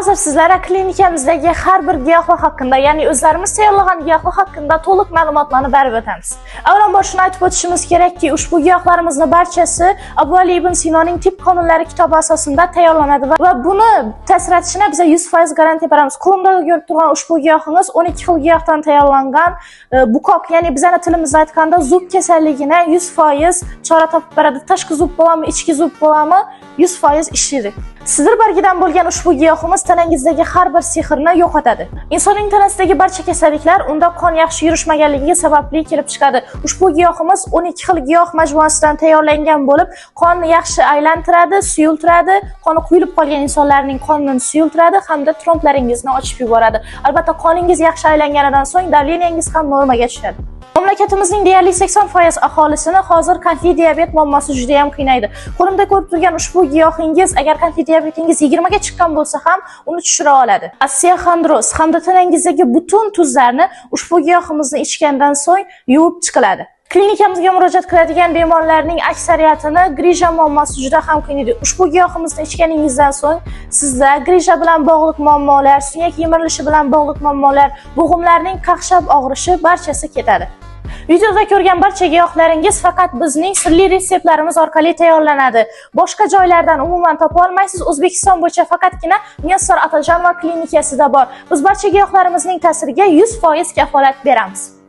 Hozir sizlarga klinikamizdagi har bir giyohvand haqida, ya'ni o'zlarimiz tayyorlagan giyohvand haqida to'liq ma'lumotlarni berib o'tamiz. Avvalambor shuni aytib o'tishimiz kerakki, ushbu giyohlarimizni barchasi Abu Ali ibn Sinoning Tib qonunlari kitobi asosida tayyorlanadi va buni ta'sir biz 100% garantiya beramiz. Qo'limda ko'rib turgan ushbu giyohimiz 12 xil giyohdan tayyorlangan bukok, ya'ni bizning tilimizda aytganda zub kasalligini 100% chora topib beradi. Tashqi zub bo'ladimi, ichki zub bo'ladimi, 100% ishlaydi. Sizdir bargidan bo'lgan ushbu giyohimiz tanangizdagi har bir sehrni yo'qotadi. Insonning tanasidagi barcha kasalliklar unda qon yaxshi yurishmaganligi sababli kelib chiqadi. Ushbu giyohimiz 12 xil giyoh majmuasidan tayyorlangan bo'lib, qonni yaxshi aylantiradi, suyultiradi, qoni quyilib qolgan insonlarning qonini suyultiradi hamda tromblaringizni ochib yuboradi. Albatta, qoningiz yaxshi aylanganidan so'ng davleniyangiz ham normaga tushadi. Mamlakatimizning deyarli 80% aholisini hozir qandli diabet muammosi juda ham qiynaydi. Qo'limda ko'rib turgan ushbu giyohingiz agar qandli diabetingiz 20 ga chiqqan bo'lsa ham uni tushira oladi. Osteoxondroz hamda tanangizdagi butun tuzlarni ushbu giyohimizni ichgandan so'ng yuvib chiqiladi. Klinikamizga murojaat qiladigan bemorlarning aksariyatini grija muammosi juda ham qiynaydi. Ushbu giyohimizni ichganingizdan so'ng sizda grija bilan bog'liq muammolar, suyak yemirilishi bilan bog'liq muammolar, bo'g'imlarning qaqshab og'rishi barchasi ketadi. Videoda ko'rgan barcha giyohlaringiz faqat bizning sirli retseptlarimiz orqali tayyorlanadi. Boshqa joylardan umuman topa olmaysiz. O'zbekiston bo'yicha faqatgina Muyassar Atajonova klinikasida bor. Biz barcha giyohlarimizning ta'siriga 100% kafolat beramiz.